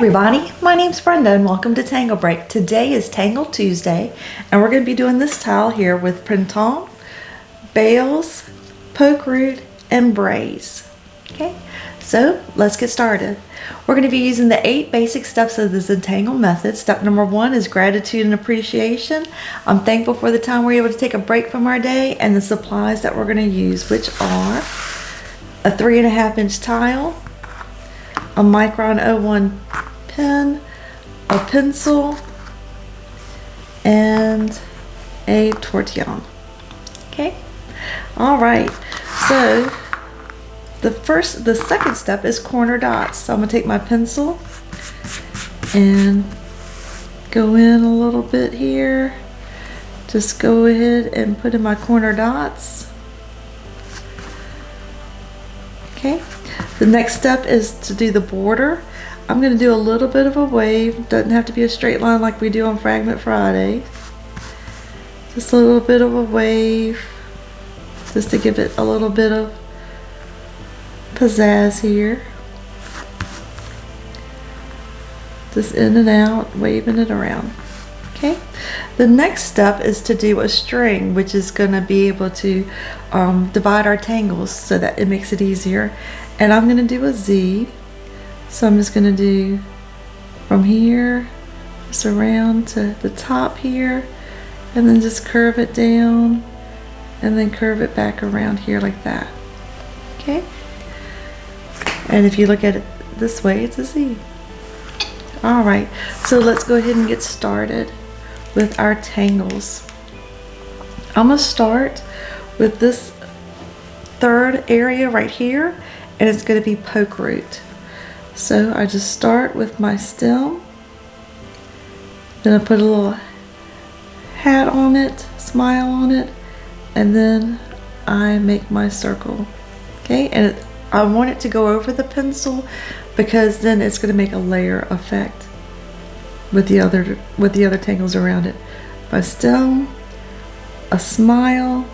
everybody, my name's Brenda and welcome to Tangle Break. Today is Tangle Tuesday and we're going to be doing this tile here with Printemps, Bales, Poke Root, and Braze. Okay, so let's get started. We're going to be using the 8 basic steps of the Zentangle method. Step number 1 is gratitude and appreciation. I'm thankful for the time we're able to take a break from our day and the supplies that we're going to use, which are a 3.5-inch tile, a Micron 01 pen, a pencil, and a Tortillon. Okay, all right, so the second step is corner dots. So I'm gonna take my pencil and go in a little bit here. Just go ahead and put in my corner dots. Okay, the next step is to do the border. I'm going to do a little bit of a wave. Doesn't have to be a straight line like we do on Fragment Friday. Just a little bit of a wave, just to give it a little bit of pizzazz here. Just in and out, waving it around. Okay. The next step is to do a string, which is going to be able to divide our tangles so that it makes it easier. And I'm going to do a Z. So I'm just going to do from here, just around to the top here, and then just curve it down, and then curve it back around here like that. Okay? And if you look at it this way, it's a Z. Alright, so let's go ahead and get started with our tangles. I'm going to start with this third area right here, and it's going to be poke root. So I just start with my stem, then I put a little hat on it, smile on it, and then I make my circle. Okay, and I want it to go over the pencil because then it's going to make a layer effect with the other tangles around it. My stem, a smile,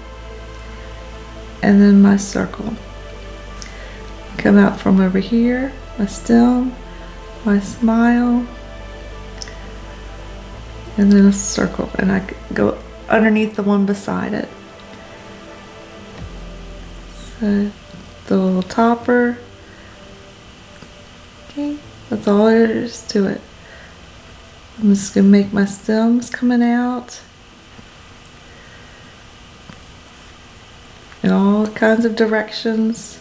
and then my circle. Come out from over here. My stem, my smile, and then a circle, and I go underneath the one beside it. So the little topper. Okay, that's all there is to it. I'm just gonna make my stems coming out in all kinds of directions.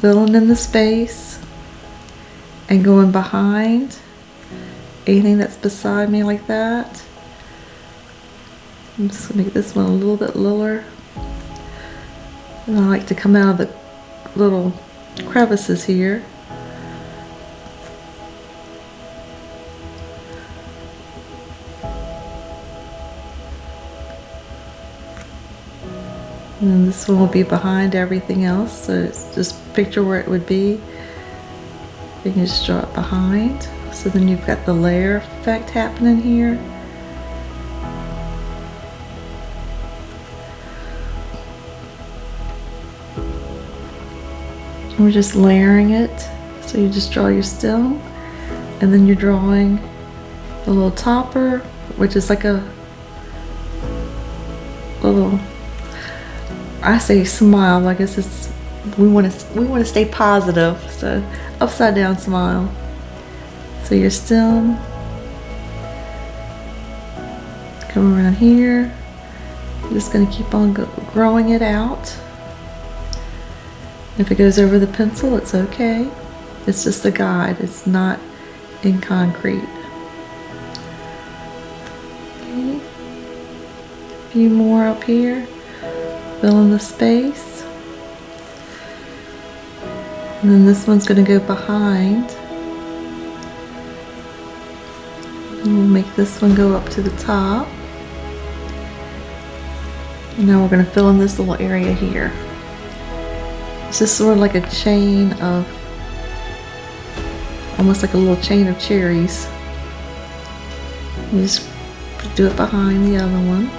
Filling in the space and going behind anything that's beside me like that. I'm just gonna make this one a little bit lower. And I like to come out of the little crevices here. And then this one will be behind everything else, so it's just picture where it would be. You can just draw it behind, so then you've got the layer effect happening here. And we're just layering it, so you just draw your stem, and then you're drawing the little topper, which is like a little, I say smile. I guess it's we want to stay positive, so upside down smile. So your stem, come around here. I'm just going to keep on growing it out. If it goes over the pencil, it's okay. It's just a guide. It's not in concrete. Okay. A few more up here. Fill in the space. And then this one's going to go behind. And we'll make this one go up to the top. And now we're going to fill in this little area here. It's just sort of like a chain of, almost like a little chain of cherries. You just do it behind the other one.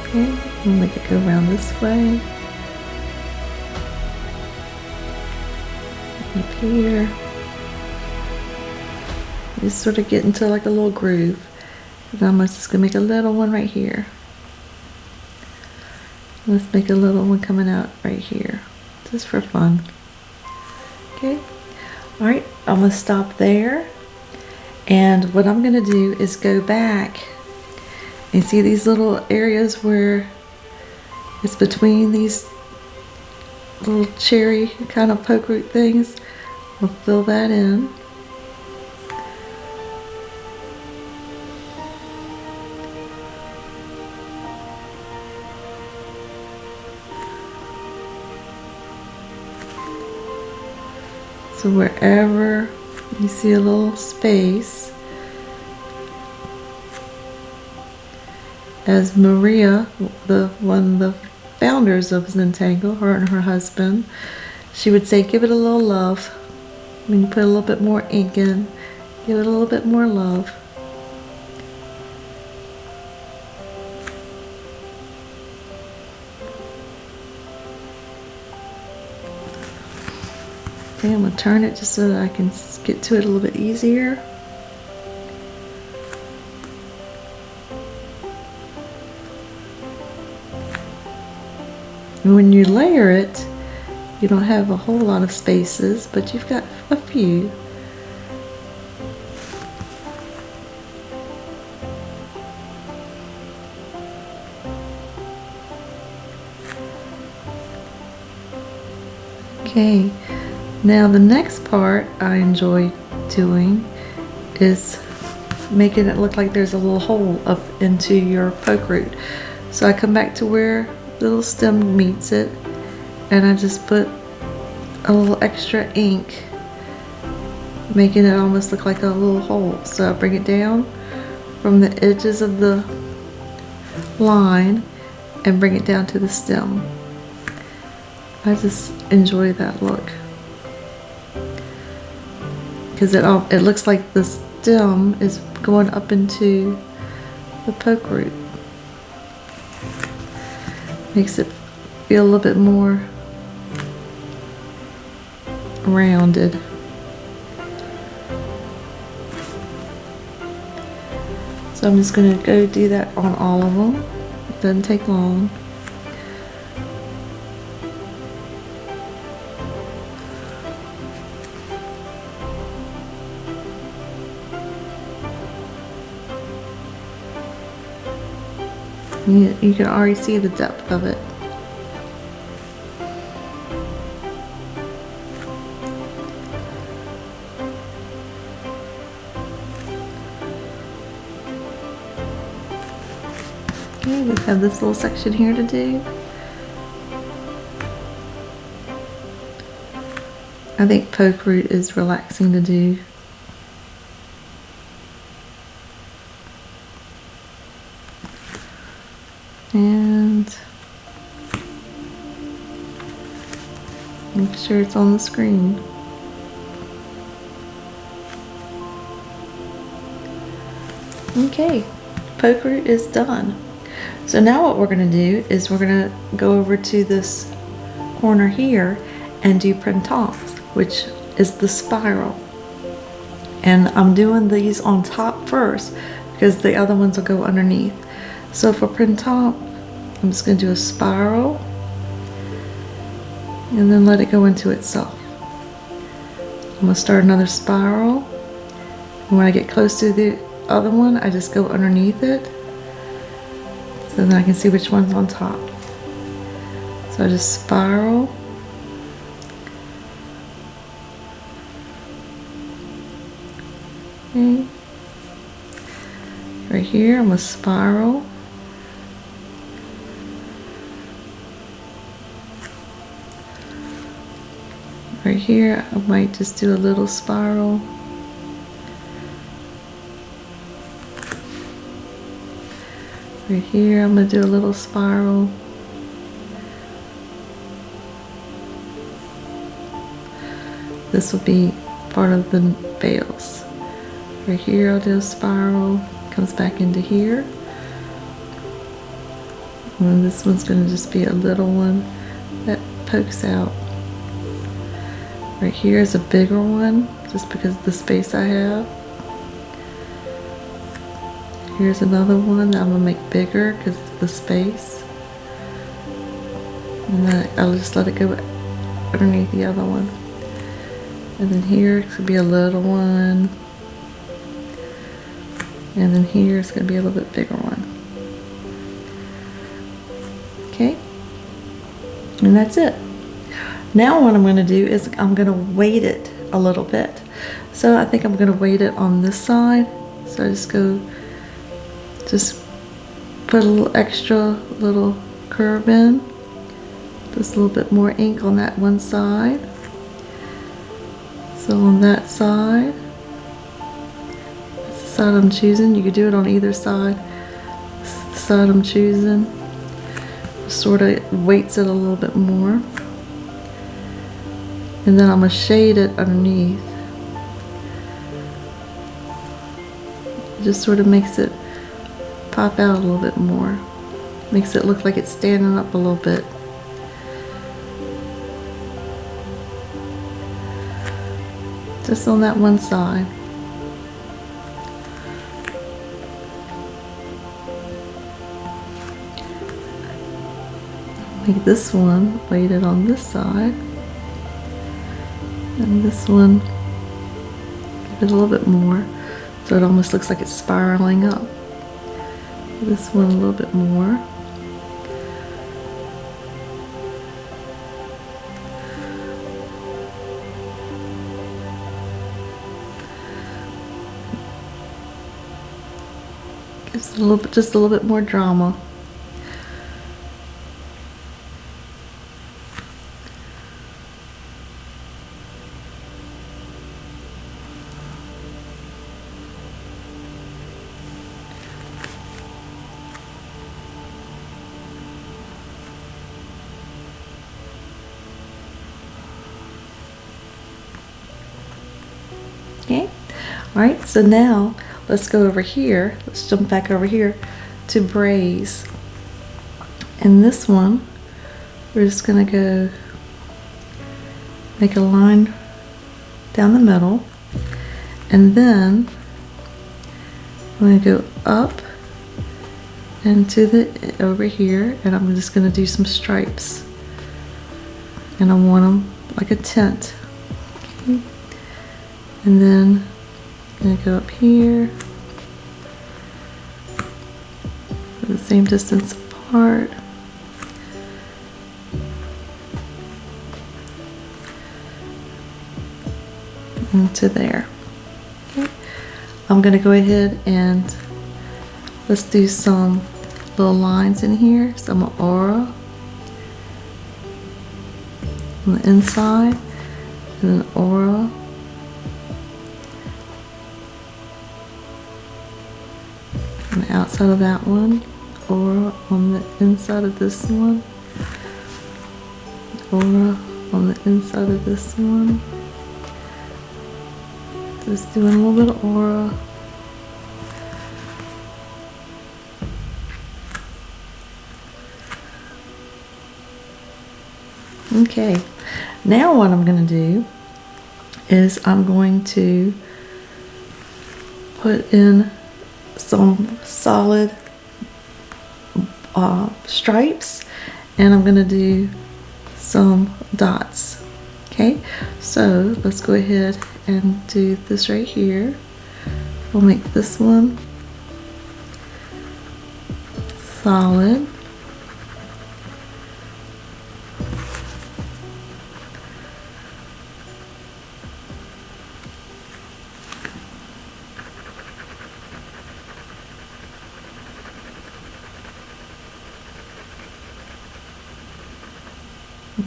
Okay, we'll make it go around this way. Up here. Just sort of get into like a little groove. And I'm just gonna make a little one right here. Let's make a little one coming out right here, just for fun. Okay, all right, I'm gonna stop there. And what I'm gonna do is go back and see these little areas where it's between these little cherry kind of poke root things. We'll fill that in. So wherever you see a little space, as Maria, one of the founders of Zentangle, her and her husband, she would say, give it a little love. When you put a little bit more ink in, give it a little bit more love. Okay, I'm going to turn it just so that I can get to it a little bit easier. And when you layer it, you don't have a whole lot of spaces, but you've got a few. Okay. Now the next part I enjoy doing is making it look like there's a little hole up into your poke root. So I come back to where the little stem meets it, and I just put a little extra ink, making it almost look like a little hole. So I bring it down from the edges of the line and bring it down to the stem. I just enjoy that look, because it looks like the stem is going up into the poke root. Makes it feel a little bit more rounded. So I'm just going to go do that on all of them. It doesn't take long. You can already see the depth of it. Okay, we have this little section here to do. I think poke root is relaxing to do. And make sure it's on the screen. Okay, poke root is done. So now what we're going to do is we're going to go over to this corner here and do Printemps, which is the spiral. And I'm doing these on top first because the other ones will go underneath. So for Printemps, I'm just going to do a spiral and then let it go into itself. I'm going to start another spiral, and when I get close to the other one, I just go underneath it so then I can see which one's on top. So I just spiral, okay. Right here I'm going to spiral. Right here, I might just do a little spiral. Right here, I'm going to do a little spiral. This will be part of the Bales. Right here, I'll do a spiral. Comes back into here. And this one's going to just be a little one that pokes out. Right here is a bigger one, just because of the space I have. Here's another one that I'm going to make bigger because of the space. And then I'll just let it go underneath the other one. And then here it's going to be a little one. And then here it's going to be a little bit bigger one. Okay? And that's it. Now what I'm going to do is I'm going to weight it a little bit. So I think I'm going to weight it on this side. So I just put a little extra little curve in. Just a little bit more ink on that one side. So on that side, that's the side I'm choosing. You could do it on either side. This is the side I'm choosing. Sort of weights it a little bit more. And then I'm going to shade it underneath. It just sort of makes it pop out a little bit more. Makes it look like it's standing up a little bit. Just on that one side. Make this one weighted on this side. And this one, give it a little bit more, so it almost looks like it's spiraling up. This one a little bit more. Gives it a little bit, just a little bit more drama. Okay, all right, so now let's go over here. Let's jump back over here to Braze. And this one, we're just gonna go make a line down the middle, and then I'm gonna go up into the over here, and I'm just gonna do some stripes, and I want them like a tint. Okay. And then I'm going to go up here, the same distance apart. Into there. Okay. I'm going to go ahead and let's do some little lines in here, some aura on the inside, and then aura on the outside of that one, aura on the inside of this one, aura on the inside of this one. Just doing a little bit of aura. Okay, now what I'm going to do is I'm going to put in some solid stripes, and I'm going to do some dots. Okay, so let's go ahead and do this right here. We'll make this one solid.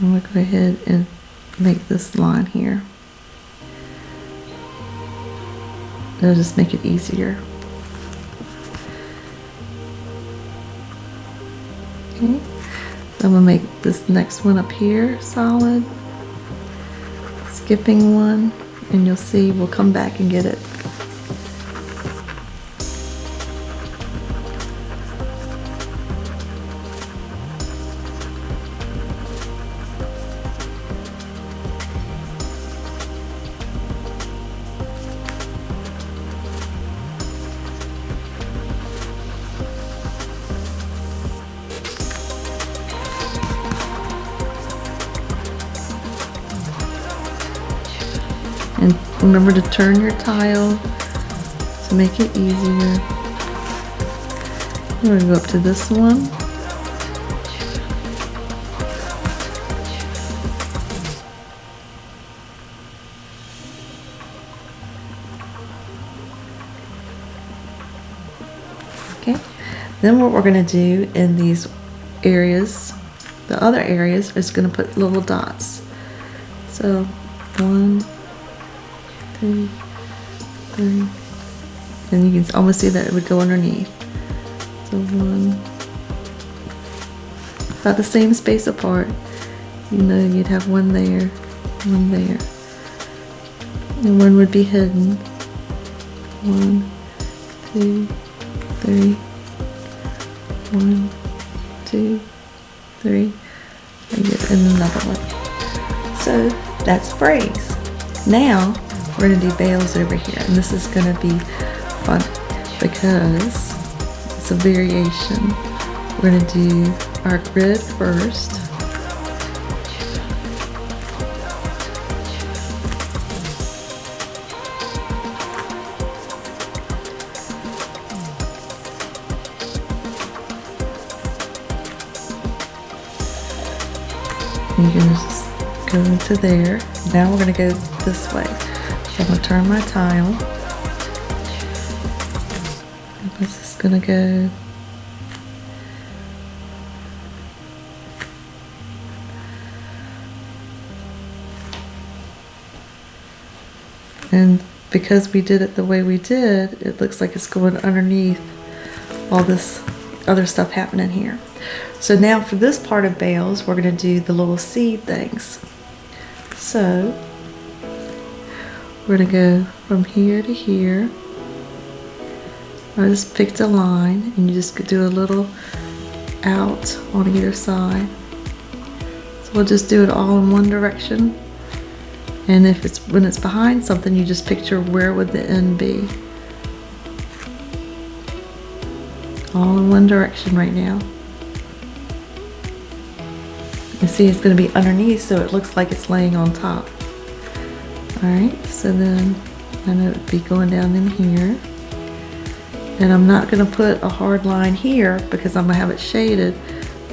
I'm going to go ahead and make this line here. It'll just make it easier. Okay, so I'm going to make this next one up here solid. Skipping one, and you'll see we'll come back and get it. remember to turn your tile to make it easier. I'm gonna go up to this one. Okay, then what we're gonna do in these areas, the other areas, is gonna put little dots. So 1, 2, 3, and you can almost see that it would go underneath. So 1, about the same space apart. You know, you'd have one there, and one would be hidden. 1, 2, 3, 1, 2, 3, and another one. So that's Braze. Now we're gonna do Bales over here, and this is gonna be fun because it's a variation. We're gonna do our grid first. You can just go into there. Now we're going to go this way. So I'm going to turn my tile. And this is going to go and because we did it the way we did, it looks like it's going underneath all this other stuff happening here. So now for this part of Bales, we're going to do the little seed things. So we're going to go from here to here. I just picked a line, and you just do a little out on either side. So we'll just do it all in one direction. And if it's when it's behind something, you just picture where would the end be. All in one direction right now. You see it's going to be underneath, so it looks like it's laying on top. Alright, so then it would be going down in here. And I'm not going to put a hard line here because I'm going to have it shaded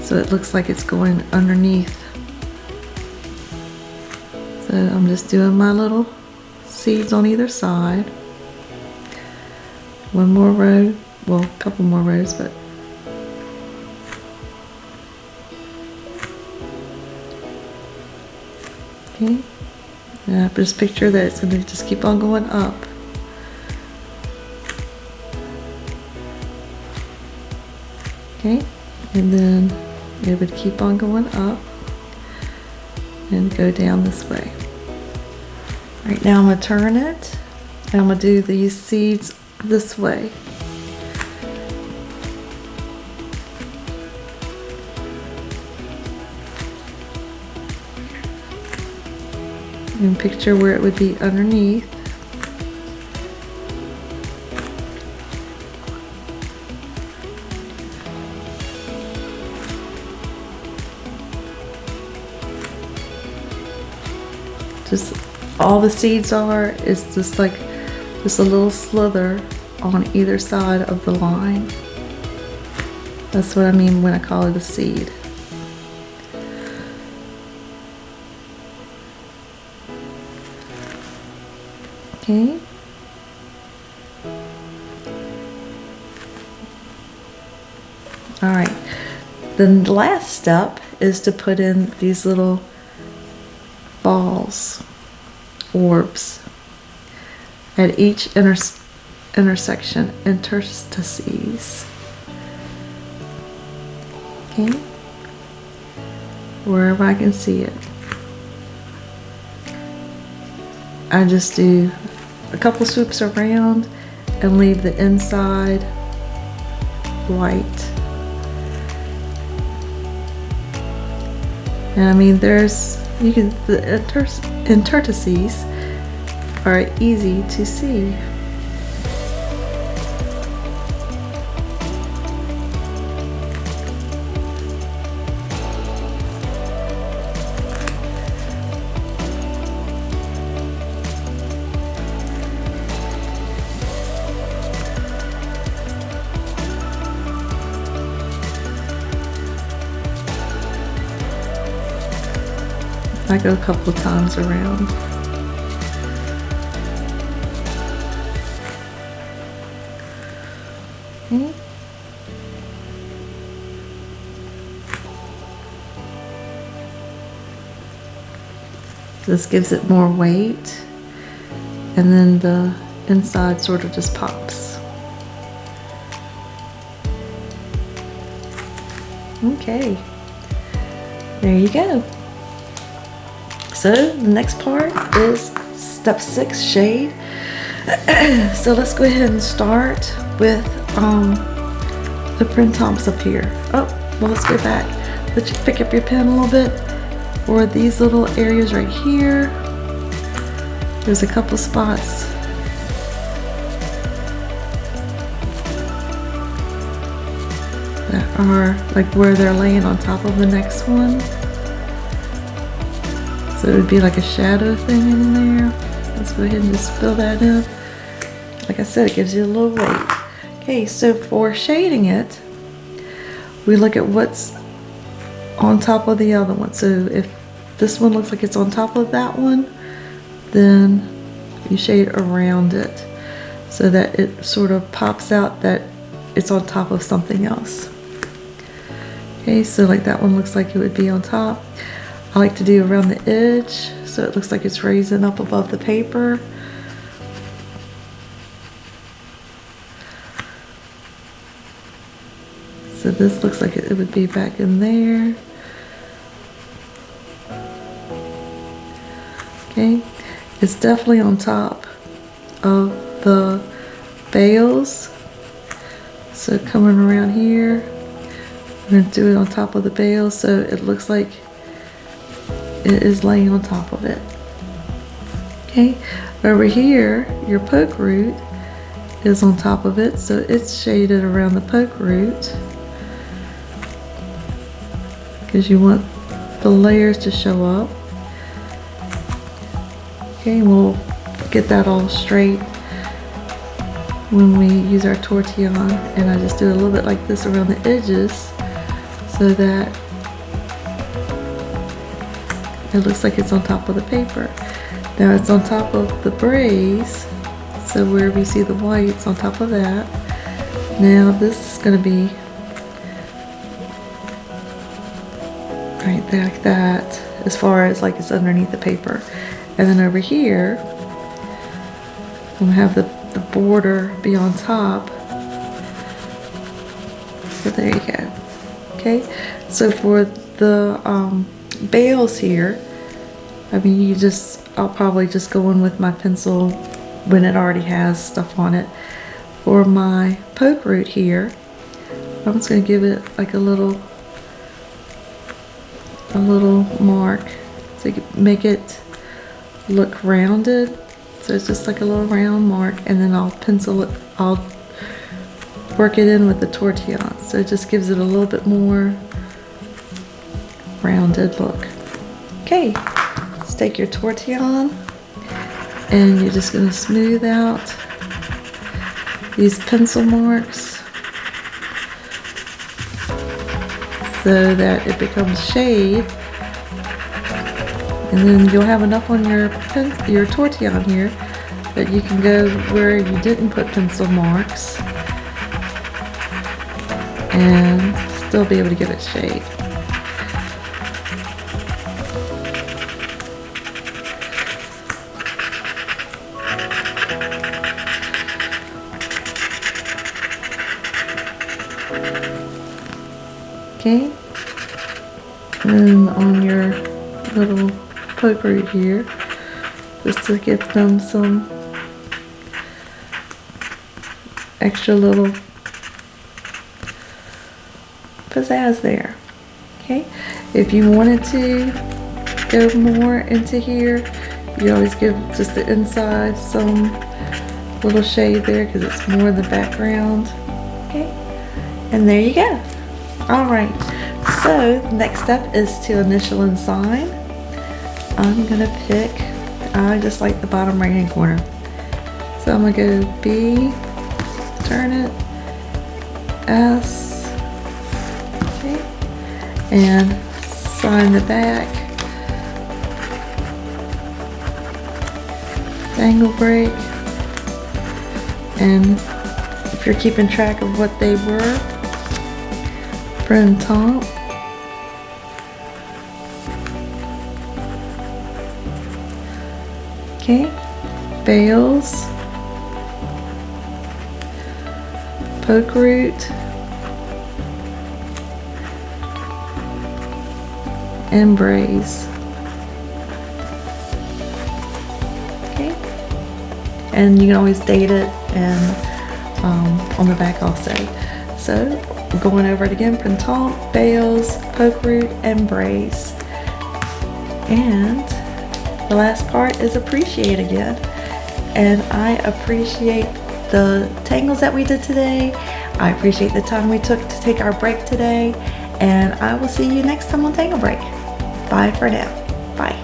so it looks like it's going underneath. So I'm just doing my little seeds on either side. One more row, well, a couple more rows, but okay. And I just picture that it's going to just keep on going up. Okay, and then it would keep on going up and go down this way. Right now I'm going to turn it, and I'm going to do these seeds this way. And picture where it would be underneath. Just all the seeds are is just like just a little slither on either side of the line. That's what I mean when I call it a seed. Okay. All right. The last step is to put in these little balls, orbs, at each intersection, interstices. Okay. Wherever I can see it. I just do a couple swoops around and leave the inside white. And I mean, the interstices are easy to see. I go a couple of times around. Okay. This gives it more weight, and then the inside sort of just pops. Okay, there you go. So the next part is step 6, shade. So let's go ahead and start with the Printemps up here. Oh, well, let's go back. Let you pick up your pen a little bit. For these little areas right here, there's a couple spots that are like where they're laying on top of the next one. So it would be like a shadow thing in there. Let's go ahead and just fill that in. Like I said, it gives you a little weight. Okay, so for shading it, we look at what's on top of the other one. So if this one looks like it's on top of that one, then you shade around it so that it sort of pops out that it's on top of something else. Okay, so like that one looks like it would be on top. I like to do around the edge so it looks like it's raising up above the paper. So this looks like it would be back in there. Okay, it's definitely on top of the Bales. So coming around here, we're going to do it on top of the Bales so it looks like it is laying on top of it. Okay, over here, your poke root is on top of it, so it's shaded around the poke root because you want the layers to show up. Okay, we'll get that all straight when we use our Tortillon, and I just do a little bit like this around the edges so that it looks like it's on top of the paper. Now it's on top of the Braze, so where we see the white, it's on top of that. Now this is going to be right there like that, as far as like it's underneath the paper. And then over here, I'm going to have the border be on top. So there you go. Okay, so for the Bales here, I mean, I'll probably just go in with my pencil when it already has stuff on it. For my poke root here, I'm just going to give it like a little mark so you can make it look rounded. So it's just like a little round mark, and then I'll pencil it, I'll work it in with the Tortillon. So it just gives it a little bit more rounded look. Okay, let's take your Tortillon and you're just going to smooth out these pencil marks so that it becomes shade. And then you'll have enough on your Tortillon here that you can go where you didn't put pencil marks and still be able to give it shade. Okay, and on your little poke root here, just to give them some extra little pizzazz there. Okay, if you wanted to go more into here, you always give just the inside some little shade there because it's more in the background. Okay, and there you go. All right, so the next step is to initial and sign. I'm gonna pick, I just like the bottom right hand corner. So I'm gonna go B, turn it, S, okay, and sign the back. Tangle Break, and if you're keeping track of what they were, Printemps, okay, Bales, poke root, and Braze. Okay, and you can always date it and on the back also. So going over it again: Printemps, Bales, poke root, and Braze. And the last part is appreciate again. And I appreciate the tangles that we did today. I appreciate the time we took to take our break today. And I will see you next time on Tangle Break. Bye for now. Bye.